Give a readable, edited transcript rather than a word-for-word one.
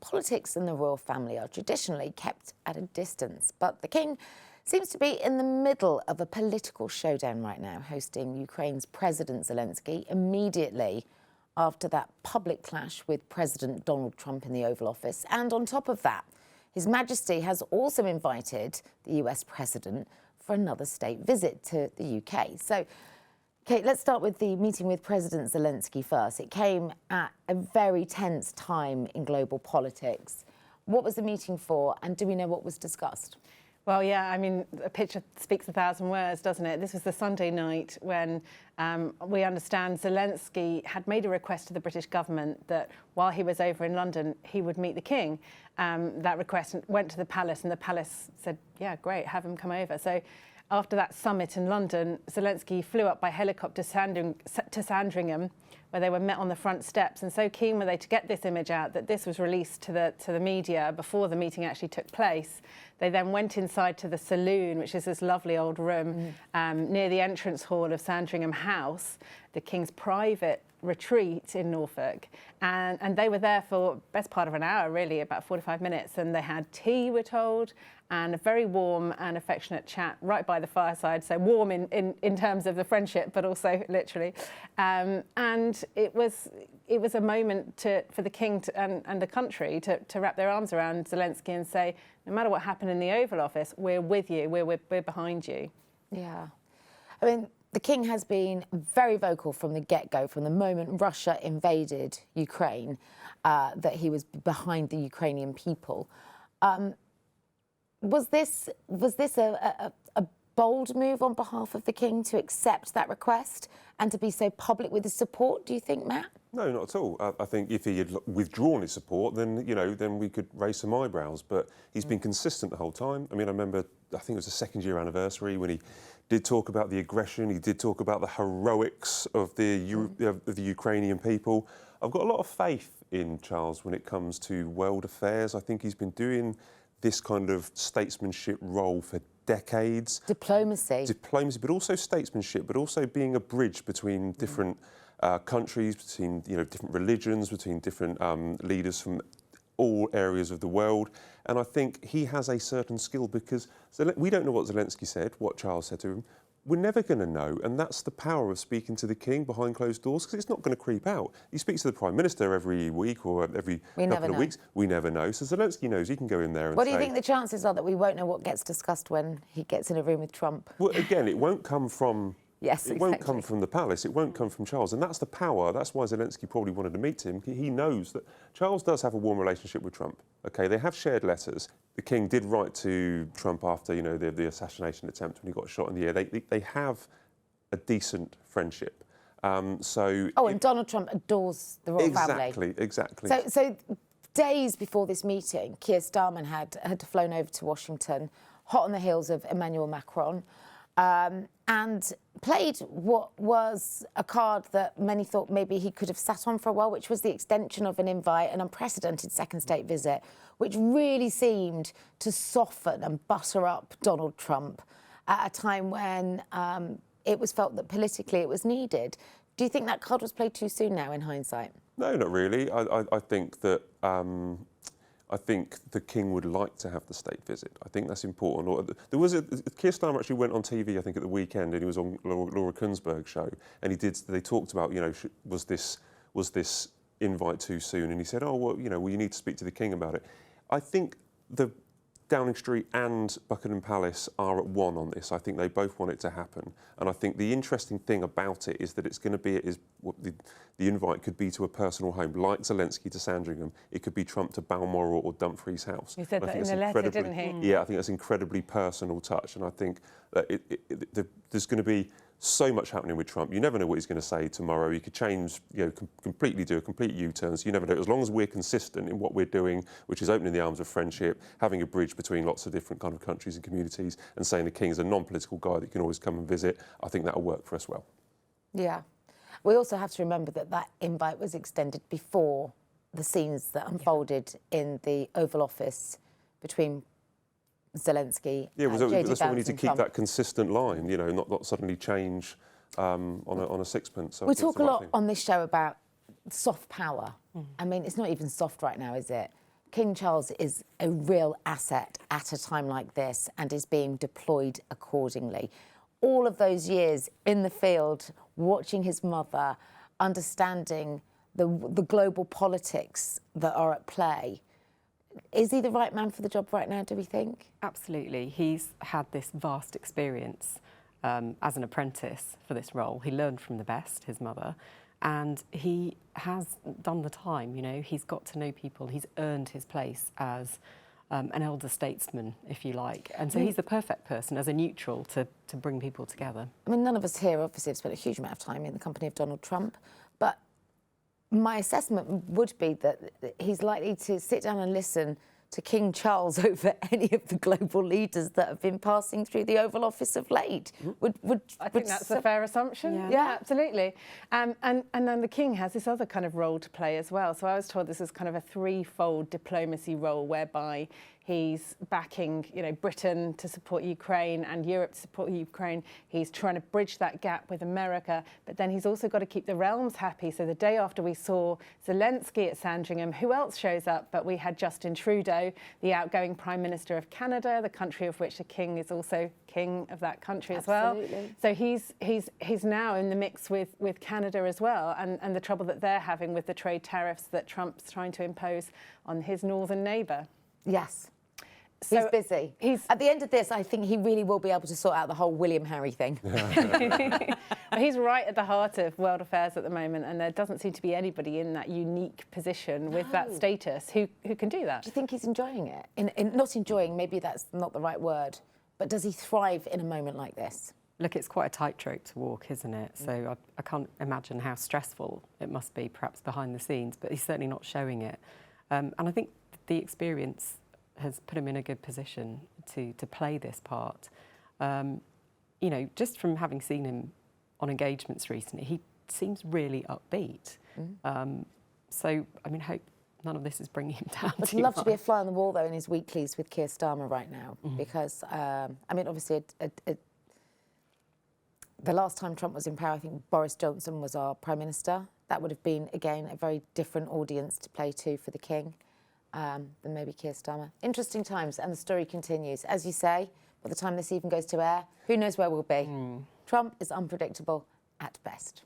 politics and the royal family are traditionally kept at a distance, but the king seems to be in the middle of a political showdown right now, hosting Ukraine's President Zelensky immediately after that public clash with President Donald Trump in the Oval Office. And on top of that, His Majesty has also invited the US President for another state visit to the UK. So, Kate, let's start with the meeting with President Zelensky first. It came at a very tense time in global politics. What was the meeting for, and do we know what was discussed? Well, yeah, I mean, a picture speaks 1,000 words, doesn't it? This was the Sunday night when we understand Zelensky had made a request to the British government that while he was over in London, he would meet the King. That request went to the palace, and the palace said, yeah, great, have him come over. So after that summit in London, Zelensky flew up by helicopter to Sandringham, where they were met on the front steps. And so keen were they to get this image out that this was released to the media before the meeting actually took place. They then went inside to the saloon, which is this lovely old room near the entrance hall of Sandringham House, the King's private retreat in Norfolk. And they were there for the best part of an hour, really, about 45 minutes. And they had tea, we're told, and a very warm and affectionate chat right by the fireside. So warm in terms of the friendship, but also literally. And it was a moment for the King and the country to wrap their arms around Zelensky and say, no matter what happened in the Oval Office, we're with you, we're behind you. Yeah. I mean, the King has been very vocal from the get-go, from the moment Russia invaded Ukraine, that he was behind the Ukrainian people. Was this a bold move on behalf of the King to accept that request and to be so public with his support, do you think, Matt? No, not at all. I think if he had withdrawn his support, then, then we could raise some eyebrows. But he's been consistent the whole time. I mean, I remember, I think it was the second-year anniversary when he did talk about the aggression. He did talk about the heroics of the Ukrainian people. I've got a lot of faith in Charles when it comes to world affairs. I think he's been doing this kind of statesmanship role for decades. Diplomacy, but also statesmanship, but also being a bridge between different countries, between different religions, between different leaders from all areas of the world. And I think he has a certain skill, because we don't know what Zelensky said, what Charles said to him. We're never going to know, and that's the power of speaking to the King behind closed doors, because it's not going to creep out. He speaks to the Prime Minister every week or every couple of weeks. We never know. So Zelensky knows he can go in there and What do you think the chances are that we won't know what gets discussed when he gets in a room with Trump? Well, again, it won't come from... Yes, it won't come from the palace, it won't come from Charles, and that's the power. That's why Zelensky probably wanted to meet him. He knows that Charles does have a warm relationship with Trump. OK, they have shared letters. The King did write to Trump after, the assassination attempt when he got shot in the air. They have a decent friendship. And Donald Trump adores the royal family. Exactly. So days before this meeting, Keir Starmer had flown over to Washington, hot on the heels of Emmanuel Macron. And played what was a card that many thought maybe he could have sat on for a while, which was the extension of an invite, an unprecedented second state visit, which really seemed to soften and butter up Donald Trump at a time when it was felt that politically it was needed. Do you think that card was played too soon now in hindsight? No, not really. I think that... I think the King would like to have the state visit. I think that's important. There was Keir Starmer actually went on TV, I think, at the weekend, and he was on Laura Kuenssberg's show, and they talked about, was this invite too soon? And he said, oh, well, you need to speak to the King about it. I think the Downing Street and Buckingham Palace are at one on this. I think they both want it to happen. And I think the interesting thing about it is that it's going to be, the invite could be to a personal home, like Zelensky to Sandringham. It could be Trump to Balmoral or Dumfries House. He said that in the letter, didn't he? Yeah, I think that's an incredibly personal touch. And I think that there's going to be so much happening with Trump. You never know what he's going to say tomorrow. He could change, completely do a complete U-turn. So you never know. As long as we're consistent in what we're doing, which is opening the arms of friendship, having a bridge between lots of different kind of countries and communities, and saying the King is a non-political guy that can always come and visit, I think that'll work for us well. Yeah. We also have to remember that invite was extended before the scenes that unfolded in the Oval Office between Zelensky. Yeah, that's why we need to keep that consistent line, not suddenly change on a sixpence. So we talk a lot on this show about soft power. I mean, it's not even soft right now, is it? King Charles is a real asset at a time like this and is being deployed accordingly. All of those years in the field, watching his mother, understanding the global politics that are at play. Is he the right man for the job right now, do we think? Absolutely. He's had this vast experience as an apprentice for this role. He learned from the best, his mother, and he has done the time, you know. He's got to know people. He's earned his place as an elder statesman, if you like. And so he's the perfect person as a neutral to bring people together. I mean, none of us here obviously have spent a huge amount of time in the company of Donald Trump, but my assessment would be that he's likely to sit down and listen to King Charles over any of the global leaders that have been passing through the Oval Office of late. I think that's a fair assumption. Yeah, absolutely. And then the King has this other kind of role to play as well. So I was told this is kind of a threefold diplomacy role whereby he's backing, you know, Britain to support Ukraine and Europe to support Ukraine. He's trying to bridge that gap with America, but then he's also got to keep the realms happy. So the day after we saw Zelensky at Sandringham, who else shows up? But we had Justin Trudeau, the outgoing Prime Minister of Canada, the country of which the King is also king of that country as well. So he's now in the mix with Canada as well, and the trouble that they're having with the trade tariffs that Trump's trying to impose on his northern neighbour. Yes. So he's busy. At the end of this, I think he really will be able to sort out the whole William Harry thing. Well, he's right at the heart of world affairs at the moment, and there doesn't seem to be anybody in that unique position with that status who can do that. Do you think he's enjoying it? Not enjoying, maybe that's not the right word, but does he thrive in a moment like this? Look, it's quite a tightrope to walk, isn't it? So I can't imagine how stressful it must be, perhaps behind the scenes, but he's certainly not showing it. And I think the experience has put him in a good position to play this part. You know, just from having seen him on engagements recently, he seems really upbeat. So, I mean, hope none of this is bringing him down. I'd love to be a fly on the wall, though, in his weeklies with Keir Starmer right now, because, I mean, obviously, the last time Trump was in power, I think Boris Johnson was our Prime Minister. That would have been, again, a very different audience to play to for the King. Than maybe Keir Starmer. Interesting times, and the story continues. As you say, by the time this even goes to air, who knows where we'll be. Trump is unpredictable at best.